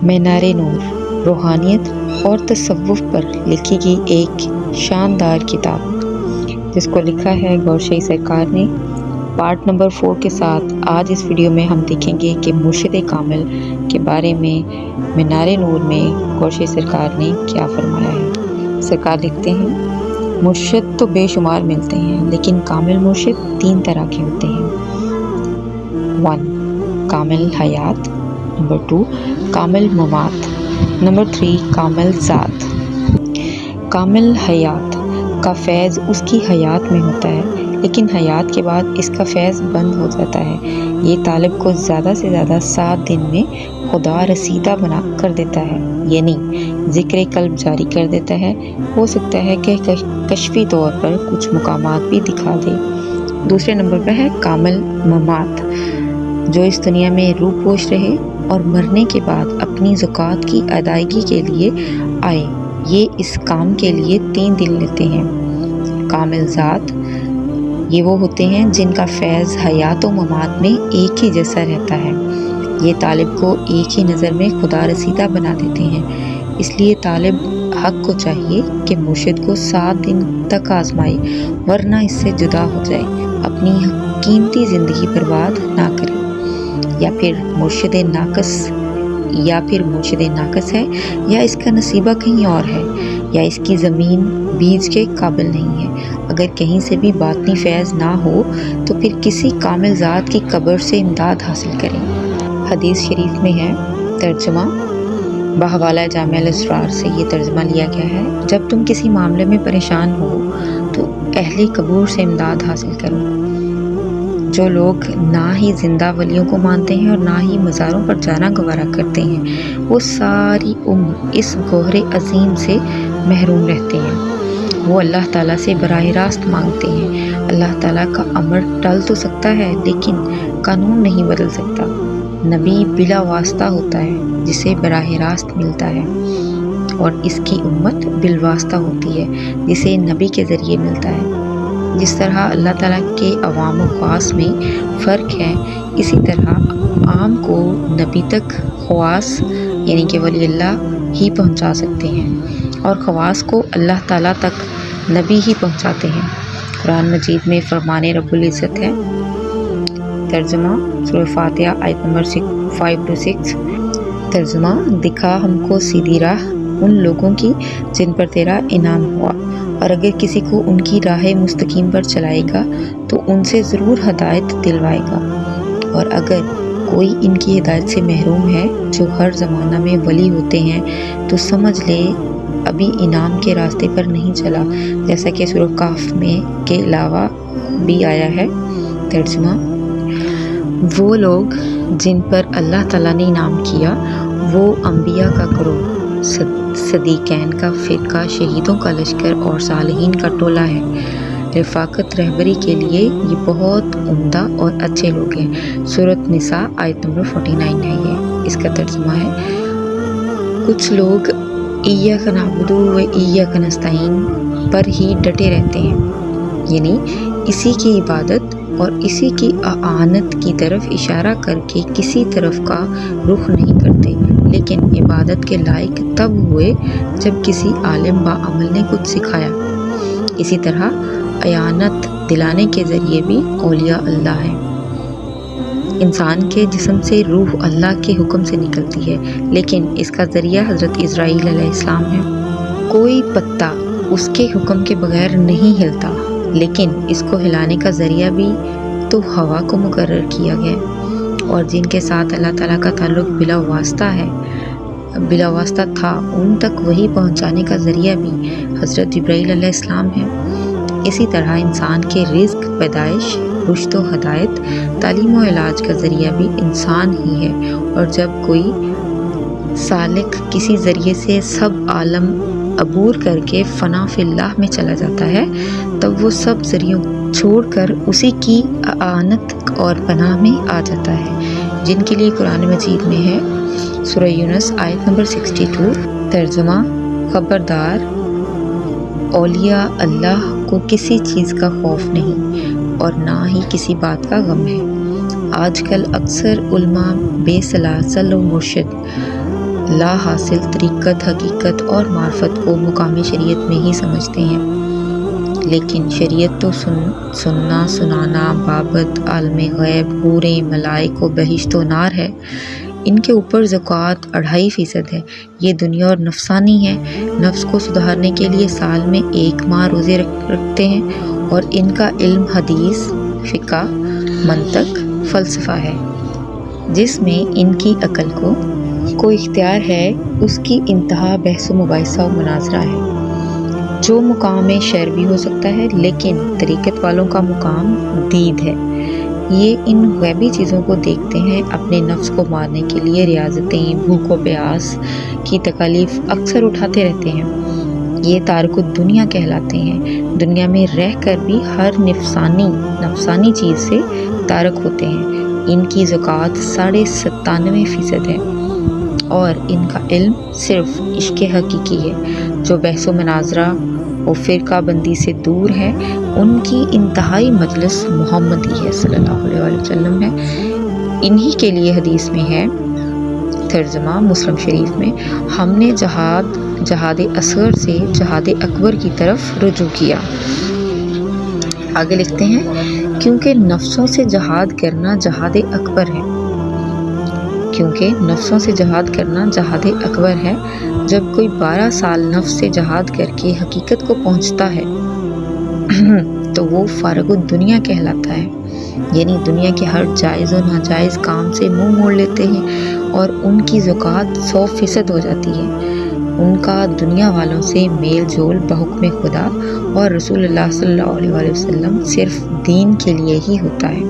مینار نور روحانیت اور تصوف پر لکھی گئی ایک شاندار کتاب جس کو لکھا ہے گورشئی سرکار نے۔ پارٹ نمبر 4 کے ساتھ آج اس ویڈیو میں ہم دیکھیں گے کہ مرشد کامل کے بارے میں مینار نور میں گورشئی سرکار نے کیا فرمایا ہے۔ سرکار لکھتے ہیں، مرشد تو بے شمار ملتے ہیں لیکن کامل مرشد 3 طرح کے ہوتے ہیں۔ 1 کامل حیات، نمبر 2 کامل ممات، نمبر 3 کامل ذات۔ کامل حیات کا فیض اس کی حیات میں ہوتا ہے لیکن حیات کے بعد اس کا فیض بند ہو جاتا ہے۔ یہ طالب کو زیادہ سے زیادہ 7 دن میں خدا رسیدہ بنا کر دیتا ہے، یعنی ذکر قلب جاری کر دیتا ہے۔ ہو سکتا ہے کہ کشفی طور پر کچھ مقامات بھی دکھا دے۔ دوسرے نمبر پر ہے کامل ممات، جو اس دنیا میں روح پوش رہے اور مرنے کے بعد اپنی زکوٰۃ کی ادائیگی کے لیے آئے۔ یہ اس کام کے لیے 3 دن لیتے ہیں۔ کامل ذات، یہ وہ ہوتے ہیں جن کا فیض حیات و ممات میں ایک ہی جیسا رہتا ہے۔ یہ طالب کو ایک ہی نظر میں خدا رسیدہ بنا دیتے ہیں۔ اس لیے طالب حق کو چاہیے کہ مرشد کو 7 دن تک آزمائے ورنہ اس سے جدا ہو جائے، اپنی قیمتی زندگی برباد نہ کرے۔ یا پھر مرشد ناقص ہے یا اس کا نصیبہ کہیں اور ہے یا اس کی زمین بیج کے قابل نہیں ہے۔ اگر کہیں سے بھی باطنی فیض نہ ہو تو پھر کسی کامل ذات کی قبر سے امداد حاصل کریں۔ حدیث شریف میں ہے، ترجمہ بحوالہ جامع الاسرار سے یہ ترجمہ لیا گیا ہے، جب تم کسی معاملے میں پریشان ہو تو اہل قبور سے امداد حاصل کرو۔ جو لوگ نہ ہی زندہ ولیوں کو مانتے ہیں اور نہ ہی مزاروں پر جانا گوارا کرتے ہیں، وہ ساری عمر اس گوہر عظیم سے محروم رہتے ہیں۔ وہ اللہ تعالیٰ سے براہ راست مانگتے ہیں۔ اللہ تعالیٰ کا امر ٹل تو سکتا ہے لیکن قانون نہیں بدل سکتا۔ نبی بلا واسطہ ہوتا ہے جسے براہ راست ملتا ہے، اور اس کی امت بالواسطہ ہوتی ہے جسے نبی کے ذریعے ملتا ہے۔ جس طرح اللہ تعالیٰ کے عوام و خواص میں فرق ہے، اسی طرح عام کو نبی تک خواص یعنی کہ ولی اللہ ہی پہنچا سکتے ہیں اور خواص کو اللہ تعالیٰ تک نبی ہی پہنچاتے ہیں۔ قرآن مجید میں فرمان رب العزت ہے، ترجمہ سورہ فاتحہ آیت نمبر 5-6، ترجمہ دکھا ہم کو سیدھی راہ ان لوگوں کی جن پر تیرا انعام ہوا، اور اگر کسی کو ان کی راہ مستقیم پر چلائے گا تو ان سے ضرور ہدایت دلوائے گا، اور اگر کوئی ان کی ہدایت سے محروم ہے جو ہر زمانہ میں ولی ہوتے ہیں تو سمجھ لے ابھی انعام کے راستے پر نہیں چلا، جیسا کہ سورہ کہف میں کے علاوہ بھی آیا ہے۔ ترجمہ وہ لوگ جن پر اللہ تعالیٰ نے انعام کیا وہ انبیاء کا گروہ، صدیقین کا فرقہ، شہیدوں کا لشکر اور صالحین کا ٹولہ ہے۔ رفاقت رہبری کے لیے یہ بہت عمدہ اور اچھے لوگ ہیں۔ سورۃ نساء آیت نمبر 49 ہے یہ، اس کا ترجمہ ہے، کچھ لوگ ایاک نعبد و ایاک نستعین پر ہی ڈٹے رہتے ہیں، یعنی اسی کی عبادت اور اسی کی اعانت کی طرف اشارہ کر کے کسی طرف کا رخ نہیں کرتے، لیکن عبادت کے لائق تب ہوئے جب کسی عالم با عمل نے کچھ سکھایا۔ اسی طرح اعانت دلانے کے ذریعے بھی اولیاء اللہ ہیں۔ انسان کے جسم سے روح اللہ کے حکم سے نکلتی ہے لیکن اس کا ذریعہ حضرت اسرائیل علیہ السلام ہے۔ کوئی پتا اس کے حکم کے بغیر نہیں ہلتا، لیکن اس کو ہلانے کا ذریعہ بھی تو ہوا کو مقرر کیا گیا، اور جن کے ساتھ اللہ تعالیٰ کا تعلق بلا واسطہ تھا ان تک وہی پہنچانے کا ذریعہ بھی حضرت جبرائیل علیہ السلام ہے۔ اسی طرح انسان کے رزق، پیدائش، رشد و ہدایت، تعلیم و علاج کا ذریعہ بھی انسان ہی ہے، اور جب کوئی سالک کسی ذریعے سے سب عالم عبور کر کے فنا فی اللہ میں چلا جاتا ہے تب وہ سب ذریعوں چھوڑ کر اسی کی اعانت اور پناہ میں آ جاتا ہے، جن کے لیے قرآن مجید میں ہے، سورہ یونس آیت نمبر 62، ترجمہ خبردار، اولیاء اللہ کو کسی چیز کا خوف نہیں اور نہ ہی کسی بات کا غم ہے۔ آج کل اکثر علماء بے سلاسل و مرشد لا حاصل طریقت، حقیقت اور معرفت کو مقام شریعت میں ہی سمجھتے ہیں، لیکن شریعت تو سننا سنانا، بابت، عالم غیب، حوریں، ملائک و بہشت و نار ہے۔ ان کے اوپر زکوٰۃ 2.5% ہے۔ یہ دنیا اور نفسانی ہے۔ نفس کو سدھارنے کے لیے سال میں 1 ماہ روزے رکھتے ہیں، اور ان کا علم حدیث، فقہ، منطق، فلسفہ ہے، جس میں ان کی عقل کو اختیار ہے۔ اس کی انتہا بحث و مباحثہ و مناظرہ ہے۔ جو مقام شعر بھی ہو سکتا ہے، لیکن طریقت والوں کا مقام دید ہے۔ یہ ان غیبی چیزوں کو دیکھتے ہیں، اپنے نفس کو مارنے کے لیے ریاضتیں، بھوک و پیاس کی تکالیف اکثر اٹھاتے رہتے ہیں۔ یہ تارک الدنیا کہلاتے ہیں۔ دنیا میں رہ کر بھی ہر نفسانی چیز سے تارک ہوتے ہیں۔ ان کی زکوٰۃ 97.5% ہے، اور ان کا علم صرف عشق حقیقی ہے۔ جو بحث و مناظرہ و فرقہ بندی سے دور ہے، ان کی انتہائی مجلس محمدی ہے صلی اللہ علیہ وسلم ہے۔ انہی کے لیے حدیث میں ہے، ترجمہ مسلم شریف میں، ہم نے جہاد اصغر سے جہاد اکبر کی طرف رجوع کیا۔ آگے لکھتے ہیں، کیونکہ نفسوں سے جہاد کرنا جہاد اکبر ہے۔ جب کوئی 12 سال نفس سے جہاد کر کے حقیقت کو پہنچتا ہے تو وہ فارغ الدنیا کہلاتا ہے، یعنی دنیا کے ہر جائز و ناجائز کام سے منہ موڑ لیتے ہیں، اور ان کی زکوٰۃ 100% ہو جاتی ہے۔ ان کا دنیا والوں سے میل جول بحکم خدا اور رسول اللہ صلی اللہ علیہ وسلم صرف دین کے لیے ہی ہوتا ہے۔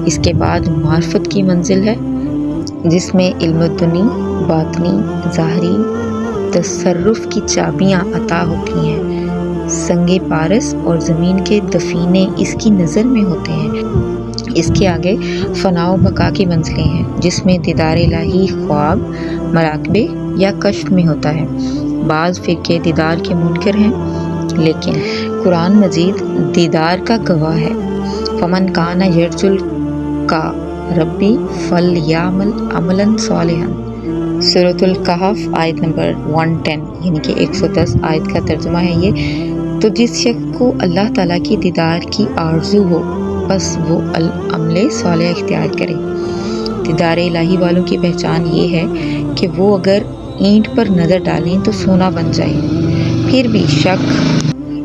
اس کے بعد معرفت کی منزل ہے، جس میں علم دنی، باطنی، ظاہری تصرف کی چابیاں عطا ہوتی ہیں۔ سنگ پارس اور زمین کے دفینے اس کی نظر میں ہوتے ہیں۔ اس کے آگے فنا و بقا کی منزلیں ہیں، جس میں دیدار الہی خواب، مراقبے یا کشف میں ہوتا ہے۔ بعض فرقے دیدار کے منکر ہیں، لیکن قرآن مجید دیدار کا گواہ ہے۔ فمن کان یرجو لقاء ربی فلیعمل عملا صالحا، سورۃ الکہف آیت نمبر 110، یعنی کہ 110 آیت کا ترجمہ ہے یہ۔ تو جس شخص کو اللہ تعالیٰ کی دیدار کی آرزو ہو، بس وہ عمل صالح اختیار کرے۔ دیدار الہی والوں کی پہچان یہ ہے کہ وہ اگر اینٹ پر نظر ڈالیں تو سونا بن جائے۔ پھر بھی شک،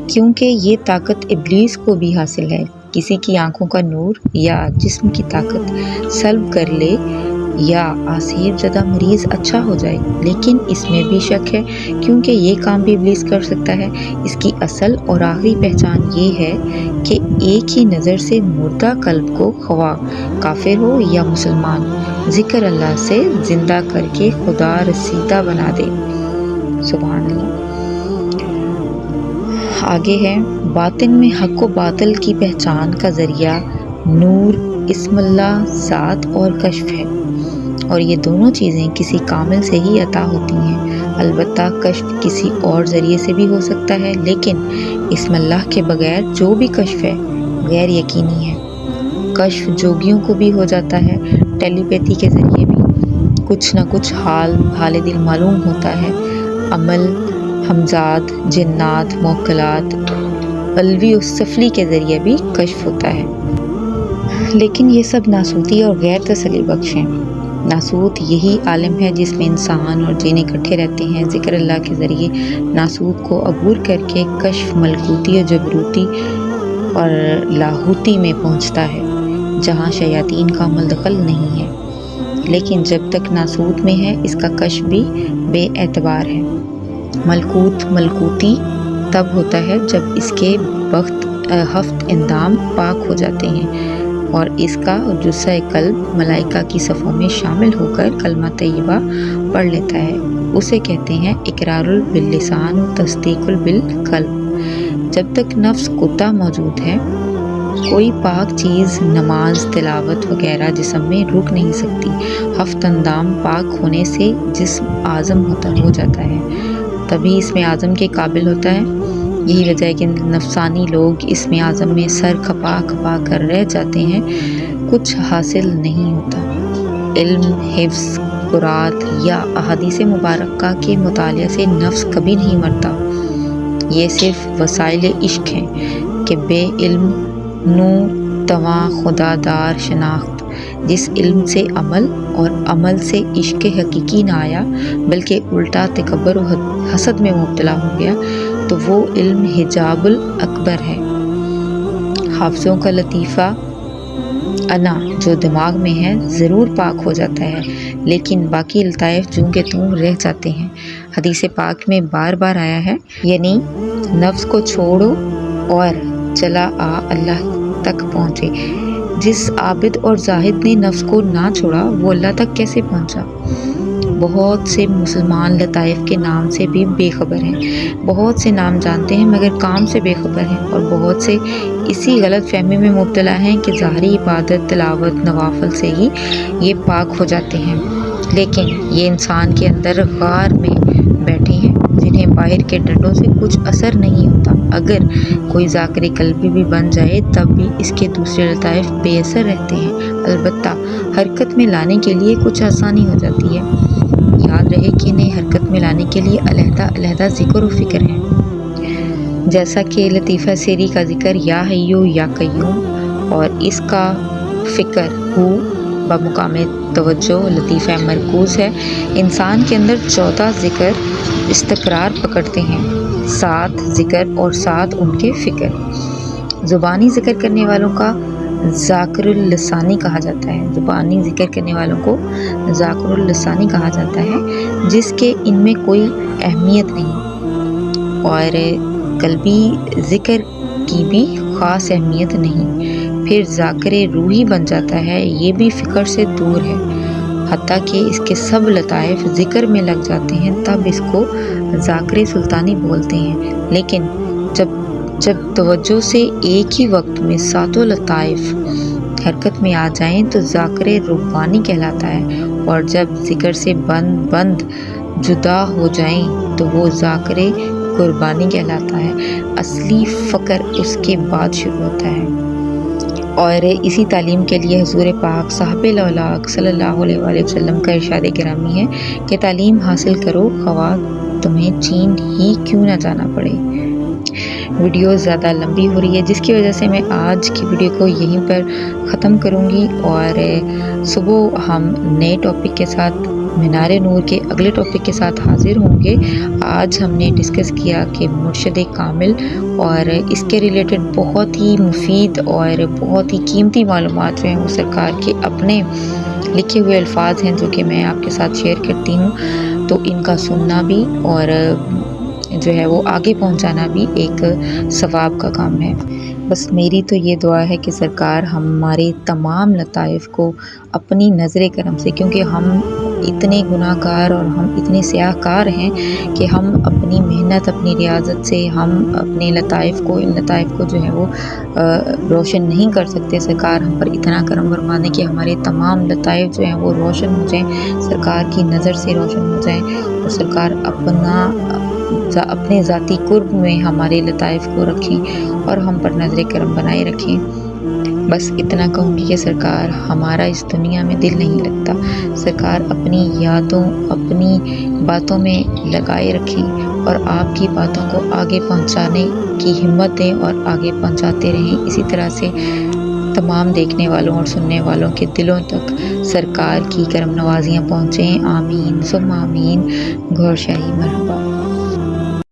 کیونکہ یہ طاقت ابلیس کو بھی حاصل ہے، کسی کی آنکھوں کا نور یا جسم کی طاقت سلب کر لے، یا آسیب زدہ مریض اچھا ہو جائے، لیکن اس میں بھی شک ہے، کیونکہ یہ کام بھی ابلیس کر سکتا ہے۔ اس کی اصل اور آخری پہچان یہ ہے کہ ایک ہی نظر سے مردہ قلب کو، خواہ کافر ہو یا مسلمان، ذکر اللہ سے زندہ کر کے خدا رسیدہ بنا دے۔ سبحان اللہ۔ آگے ہے، باطن میں حق و باطل کی پہچان کا ذریعہ نور، اسم اللہ، ذات اور کشف ہے، اور یہ دونوں چیزیں کسی کامل سے ہی عطا ہوتی ہیں۔ البتہ کشف کسی اور ذریعے سے بھی ہو سکتا ہے، لیکن اسم اللہ کے بغیر جو بھی کشف ہے غیر یقینی ہے۔ کشف جوگیوں کو بھی ہو جاتا ہے، ٹیلی پیتھی کے ذریعے بھی کچھ نہ کچھ حال دل معلوم ہوتا ہے۔ عمل، ہمزاد، جنات، موکلات، علوی و سفلی کے ذریعے بھی کشف ہوتا ہے، لیکن یہ سب ناسوتی اور غیر تسلی بخش ہیں۔ ناسوت یہی عالم ہے جس میں انسان اور جن اکٹھے رہتے ہیں۔ ذکر اللہ کے ذریعے ناسوت کو عبور کر کے کشف ملکوتی اور جبروتی اور لاہوتی میں پہنچتا ہے، جہاں شیاطین کا عمل دخل نہیں ہے، لیکن جب تک ناسوت میں ہے اس کا کشف بھی بے اعتبار ہے۔ ملکوتی تب ہوتا ہے جب اس کے ہفت اندام پاک ہو جاتے ہیں، اور اس کا جثہ قلب ملائکہ کی صفوں میں شامل ہو کر کلمہ طیبہ پڑھ لیتا ہے۔ اسے کہتے ہیں اقرار باللسان و تصدیق بالقلب۔ جب تک نفس کتا موجود ہے، کوئی پاک چیز، نماز، تلاوت وغیرہ جسم میں رک نہیں سکتی۔ ہفت اندام پاک ہونے سے جسم اعظم ہو جاتا ہے، تبھی اس میں اعظم کے قابل ہوتا ہے۔ یہی وجہ ہے کہ نفسانی لوگ اس میں اعظم میں سر کھپا کھپا کر رہ جاتے ہیں، کچھ حاصل نہیں ہوتا۔ علم، حفظ، تذکرات یا احادیث مبارکہ کے مطالعے سے نفس کبھی نہیں مرتا۔ یہ صرف وسائل عشق ہیں کہ بے علم نو تواں خدا دار شناخت، جس علم سے عمل اور عمل سے عشق حقیقی نہ آیا بلکہ الٹا تکبر و حسد میں مبتلا ہو گیا، تو وہ علم حجاب الاکبر ہے۔ حافظوں کا لطیفہ انا جو دماغ میں ہے ضرور پاک ہو جاتا ہے، لیکن باقی لطائف جوں کے توں رہ جاتے ہیں۔ حدیث پاک میں بار بار آیا ہے، یعنی نفس کو چھوڑو اور چلا آ اللہ تک پہنچے۔ جس عابد اور زاہد نے نفس کو نہ چھوڑا وہ اللہ تک کیسے پہنچا؟ بہت سے مسلمان لطائف کے نام سے بھی بے خبر ہیں، بہت سے نام جانتے ہیں مگر کام سے بے خبر ہیں، اور بہت سے اسی غلط فہمی میں مبتلا ہیں کہ ظاہری عبادت، تلاوت، نوافل سے ہی یہ پاک ہو جاتے ہیں، لیکن یہ انسان کے اندر غار میں بیٹھے ہیں جنہیں باہر کے ڈنڈوں سے کچھ اثر نہیں ہوتا۔ اگر کوئی ذاکر قلبی بھی بن جائے تب بھی اس کے دوسرے لطائف بے اثر رہتے ہیں، البتہ حرکت میں لانے کے لیے کچھ آسانی ہو جاتی ہے۔ یاد رہے کہ انہیں حرکت میں لانے کے لیے علیحدہ علیحدہ ذکر و فکر ہیں، جیسا کہ لطیفہ سری کا ذکر یا حیو یا قیوم اور اس کا فکر ہو بمقام توجہ لطیفہ مرکوز ہے۔ انسان کے اندر 14 ذکر استقرار پکڑتے ہیں، 7 ذکر اور 7 ان کے فکر۔ زبانی ذکر کرنے والوں کا ذاکر اللسانی کہا جاتا ہے، زبانی ذکر کرنے والوں کو ذاکر اللسانی کہا جاتا ہے جس کے ان میں کوئی اہمیت نہیں، اور قلبی ذکر کی بھی خاص اہمیت نہیں۔ پھر ذاکر روحی بن جاتا ہے، یہ بھی فکر سے دور ہے، حتیٰ کہ اس کے سب لطائف ذکر میں لگ جاتے ہیں، تب اس کو ذاکر سلطانی بولتے ہیں۔ لیکن جب توجہ سے ایک ہی وقت میں 7 لطائف حرکت میں آ جائیں تو ذاکر ربانی کہلاتا ہے، اور جب ذکر سے بند جدا ہو جائیں تو وہ ذاکر قربانی کہلاتا ہے۔ اصلی فکر اس کے بعد شروع ہوتا ہے۔ اور اسی تعلیم کے لیے حضور پاک صاحب الاولاق صلی اللہ علیہ وآلہ وسلم کا ارشاد گرامی ہے کہ تعلیم حاصل کرو خواہ تمہیں چین ہی کیوں نہ جانا پڑے۔ ویڈیو زیادہ لمبی ہو رہی ہے جس کی وجہ سے میں آج کی ویڈیو کو یہیں پر ختم کروں گی، اور صبح ہم نئے ٹاپک کے ساتھ مینار نور کے اگلے ٹاپک کے ساتھ حاضر ہوں گے۔ آج ہم نے ڈسکس کیا کہ مرشد کامل، اور اس کے ریلیٹڈ بہت ہی مفید اور بہت ہی قیمتی معلومات جو ہیں وہ سرکار کے اپنے لکھے ہوئے الفاظ ہیں جو کہ میں آپ کے ساتھ شیئر کرتی ہوں، تو ان کا سننا بھی اور جو ہے وہ آگے پہنچانا بھی ایک ثواب کا کام ہے۔ بس میری تو یہ دعا ہے کہ سرکار ہمارے تمام لطائف کو اپنی نظر کرم سے، کیونکہ ہم اتنے گناہ گار اور ہم اتنے سیاہ کار ہیں کہ ہم اپنی محنت، اپنی ریاضت سے ہم اپنے ان لطائف کو جو ہے وہ روشن نہیں کر سکتے۔ سرکار ہم پر اتنا کرم فرمانے کہ ہمارے تمام لطائف جو ہیں وہ روشن ہو جائیں، سرکار کی نظر سے روشن ہو جائیں، اور سرکار اپنے ذاتی قرب میں ہمارے لطائف کو رکھیں اور ہم پر نظر کرم بنائے رکھیں۔ بس اتنا کہوں گی کہ سرکار ہمارا اس دنیا میں دل نہیں لگتا، سرکار اپنی یادوں، اپنی باتوں میں لگائے رکھیں، اور آپ کی باتوں کو آگے پہنچانے کی ہمت دیں اور آگے پہنچاتے رہیں۔ اسی طرح سے تمام دیکھنے والوں اور سننے والوں کے دلوں تک سرکار کی کرم نوازیاں پہنچیں۔ آمین ثم آمین۔ گور شاہی مرحبا۔